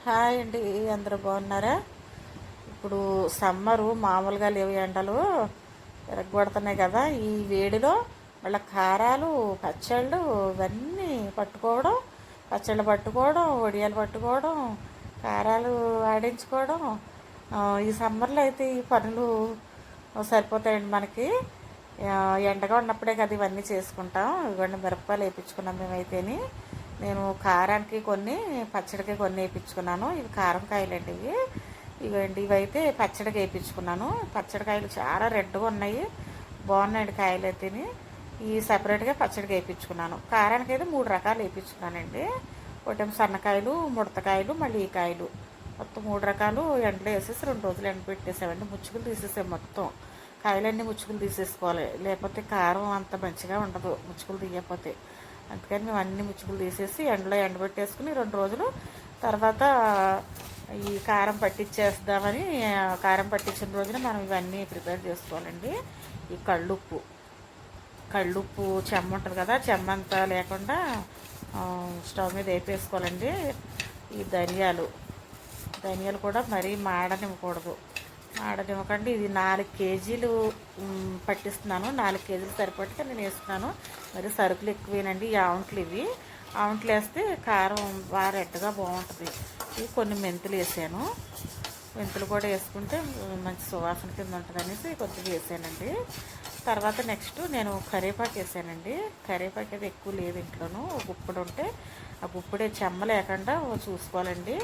Hi అండి, అందరూ బాగున్నారా? ఇప్పుడు సమ్మరు మామూలుగా లేవు, ఎండలు ఎరగొడుతున్నాయి కదా. ఈ వేడిలో వాళ్ళ కారాలు, పచ్చళ్ళు ఇవన్నీ పట్టుకోవడం, పచ్చళ్ళు పట్టుకోవడం, వడియాలు పట్టుకోవడం, కారాలు ఆడించుకోవడం. ఈ సమ్మర్లో అయితే ఈ పనులు సరిపోతాయండి మనకి. ఎండగా ఉన్నప్పుడే కదా ఇవన్నీ చేసుకుంటాం. ఇవన్నీ మిరపకాయలు వేయించుకున్నాం మేమైతేని. నేను కారానికి కొన్ని, పచ్చడికి కొన్ని వేయించుకున్నాను. ఇవి కారం కాయలండి. ఇవండి, ఇవైతే పచ్చడికి వేయించుకున్నాను. పచ్చడికాయలు చాలా రెడ్గా ఉన్నాయి, బాగున్నాయండి కాయలు అయితేని. ఈ సపరేట్గా పచ్చడికి వేయించుకున్నాను. కారానికి అయితే 3 రకాలు వేయించుకున్నానండి. ఒకటేమో సన్నకాయలు, ముడతకాయలు, మళ్ళీ ఈ కాయలు, మొత్తం 3 రకాలు ఎండలో వేసేసి 2 రోజులు ఎండ పెట్టేసామండి. ముచ్చుకులు తీసేసాం మొత్తం. కాయలన్నీ ముచ్చుకులు తీసేసుకోవాలి, లేకపోతే కారం అంత మంచిగా ఉండదు ముచ్చుకులు తీయకపోతే. అందుకని మేము అన్ని ముచ్చుకులు తీసేసి ఎండలో ఎండబెట్టేసుకుని 2 రోజులు తర్వాత ఈ కారం పట్టించేద్దామని. కారం పట్టించిన రోజున మనం ఇవన్నీ ప్రిపేర్ చేసుకోవాలండి. ఈ కళ్ళుప్పు, చెమ్మ ఉంటుంది కదా, చెమ్మ అంతా లేకుండా స్టవ్ మీద వేపేసుకోవాలండి. ఈ ధనియాలు కూడా మరీ మాడనివ్వకూడదు, మాడనివ్వకండి. ఇది 4 కేజీలు పట్టిస్తున్నాను. 4 కేజీలు సరిపడితే నేను వేస్తున్నాను. మరి సరుకులు ఎక్కువేనండి. ఈ ఆవుంట్లు, ఇవి ఆవుంట్లు వేస్తే కారం బాగా రెడ్గా బాగుంటుంది. ఇవి కొన్ని మెంతులు వేసాను. మెంతులు కూడా వేసుకుంటే మంచి సువాసన కింద ఉంటుంది అనేసి కొద్దిగా వేసానండి. తర్వాత నెక్స్ట్ నేను కరివేపాకు వేసానండి. కరివేపాకు అయితే ఎక్కువ లేదు ఇంట్లోనూ, ఒక గుప్పుడు ఉంటే ఆ గుప్పుడే చెమ్మ లేకుండా చూసుకోవాలండి.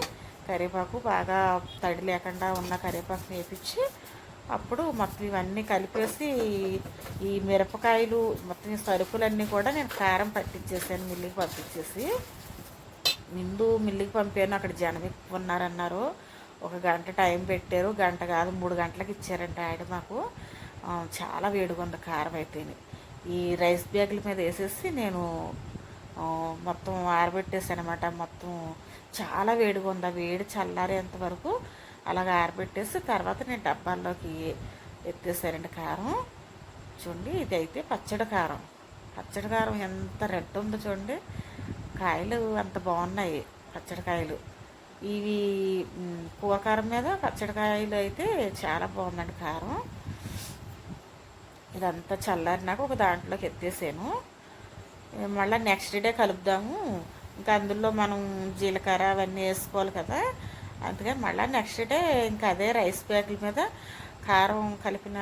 కరివేపాకు బాగా తడి లేకుండా ఉన్న కరివేపాకుని వేపించి అప్పుడు మొత్తం ఇవన్నీ కలిపేసి ఈ మిరపకాయలు మొత్తం ఈ సరుకులన్నీ కూడా నేను కారం పట్టించేసాను. మిల్లికి పంపించేసి మిల్లికి పంపాను. అక్కడ జనం ఎక్కువ ఉన్నారన్నారు. 1 గంట టైం పెట్టారు. గంట కాదు 3 గంటలకు ఇచ్చారంట ఆయన మాకు. చాలా వేడిగా ఉంది కారం అయితేనే. ఈ రైస్ బ్యాగుల మీద వేసేసి నేను మొత్తం ఆరబెట్టేసాను అనమాట. మొత్తం చాలా వేడిగా ఉంది. ఆ వేడి చల్లారేంత వరకు అలాగ ఆరబెట్టేసి తర్వాత నేను డబ్బాల్లోకి ఎత్తేసానండి కారం. చూడండి, ఇది అయితే పచ్చడి కారం ఎంత రెడ్ ఉందో చూడండి. కాయలు అంత బాగున్నాయి పచ్చడి కాయలు. ఇవి కూరకారం మీద పచ్చడి కాయలు అయితే చాలా బాగుందండి కారం. ఇదంతా చల్లారినాక ఒక దాంట్లోకి ఎత్తేసాను. మళ్ళీ నెక్స్ట్ డే కలుపుదాము, ఇంకా అందులో మనం జీలకర్ర అవన్నీ వేసుకోవాలి కదా. అందుకని మళ్ళీ నెక్స్ట్ డే ఇంకా అదే రైస్ బ్యాగుల మీద కారం కలిపిన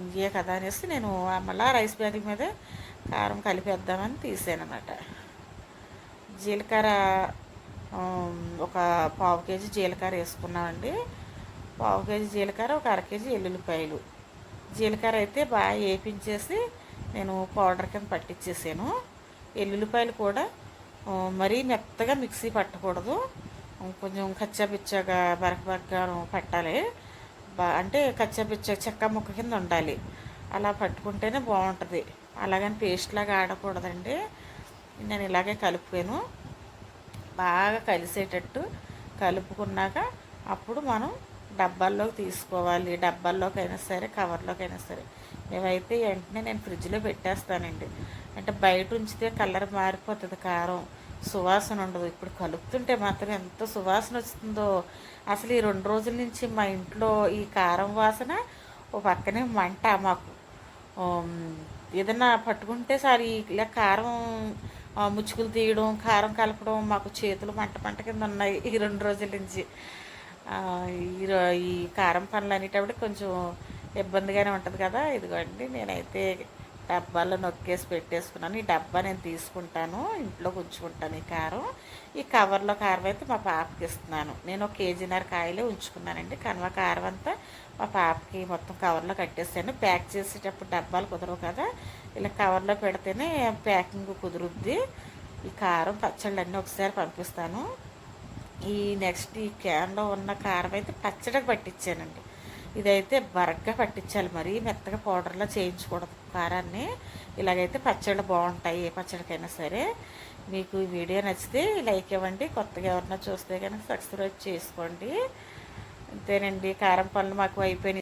ఇవే కదా అనేసి నేను మళ్ళీ రైస్ బ్యాగుల మీద కారం కలిపేద్దామని తీసాను అన్నమాట. జీలకర్ర ఒక 1/2 కేజీ జీలకర్ర వేసుకున్నామండి. 1/2 కేజీ జీలకర్ర, ఒక 1/2 కేజీ ఎల్లుల్లిపాయలు. జీలకర్ర అయితే బాగా వేపించేసి నేను పౌడర్ కింద పట్టించేసాను. ఎల్లుల్లిపాయలు కూడా మరీ మెత్తగా మిక్సీ పట్టకూడదు, కొంచెం కచ్చాపిచ్చగా బరకబరకగా పట్టాలి. అంటే కచ్చాపిచ్చ చెక్క ముక్క కింద ఉండాలి. అలా పట్టుకుంటేనే బాగుంటుంది. అలాగని పేస్ట్ లాగా ఆడకూడదండి. నేను ఇలాగే కలిపాను. బాగా కలిసేటట్టు కలుపుకున్నాక అప్పుడు మనం డబ్బాల్లోకి తీసుకోవాలి. డబ్బాల్లోకైనా సరే, కవర్లోకైనా సరే. మేమైతే వెంటనే నేను ఫ్రిడ్జ్లో పెట్టేస్తానండి. అంటే బయట ఉంచితే కలర్ మారిపోతుంది, కారం సువాసన ఉండదు. ఇప్పుడు కలుపుతుంటే మాత్రం ఎంత సువాసన వస్తుందో. అసలు ఈ 2 రోజుల నుంచి మా ఇంట్లో ఈ కారం వాసన, ఓ పక్కనే మంట. మాకు ఏదన్నా పట్టుకుంటే సార్ ఇలా కారం ముచ్చుకులు తీయడం, కారం కలపడం, మాకు చేతులు మంట కింద ఉన్నాయి ఈ 2 రోజుల నుంచి. ఈ కారం పనులు అనేటప్పుడు కొంచెం ఇబ్బందిగానే ఉంటుంది కదా. ఇదిగోండి, నేనైతే డబ్బాలో నొక్కేసి పెట్టేసుకున్నాను. ఈ డబ్బా నేను తీసుకుంటాను, ఇంట్లోకి ఉంచుకుంటాను ఈ కారం. ఈ కవర్లో కారం అయితే మా పాపకి ఇస్తున్నాను. నేను 1.5 కేజీ కాయలే ఉంచుకున్నానండి. కనుమ కారం అంతా మా పాపకి మొత్తం కవర్లో కట్టేసాను. ప్యాక్ చేసేటప్పుడు డబ్బాలు కుదరవు కదా, ఇలా కవర్లో పెడితేనే ప్యాకింగ్ కుదురుద్ది. ఈ కారం పచ్చళ్ళు అన్నీ ఒకసారి పంపిస్తాను. ఈ నెక్స్ట్ ఈ క్యాన్లో ఉన్న కారం అయితే పచ్చడికి పట్టించానండి. ఇదైతే బరగ్గా పట్టించాలి, మరీ మెత్తగా పౌడర్లో చేయించకూడదు కారాన్ని. ఇలాగైతే పచ్చళ్ళు బాగుంటాయి, ఏ పచ్చడికైనా సరే. మీకు ఈ వీడియో నచ్చితే లైక్ ఇవ్వండి. కొత్తగా ఎవరన్నా చూస్తే కనుక సబ్స్క్రైబ్ చేసుకోండి. అంతేనండి, కారం పనులు మాకు అయిపోయినాయి.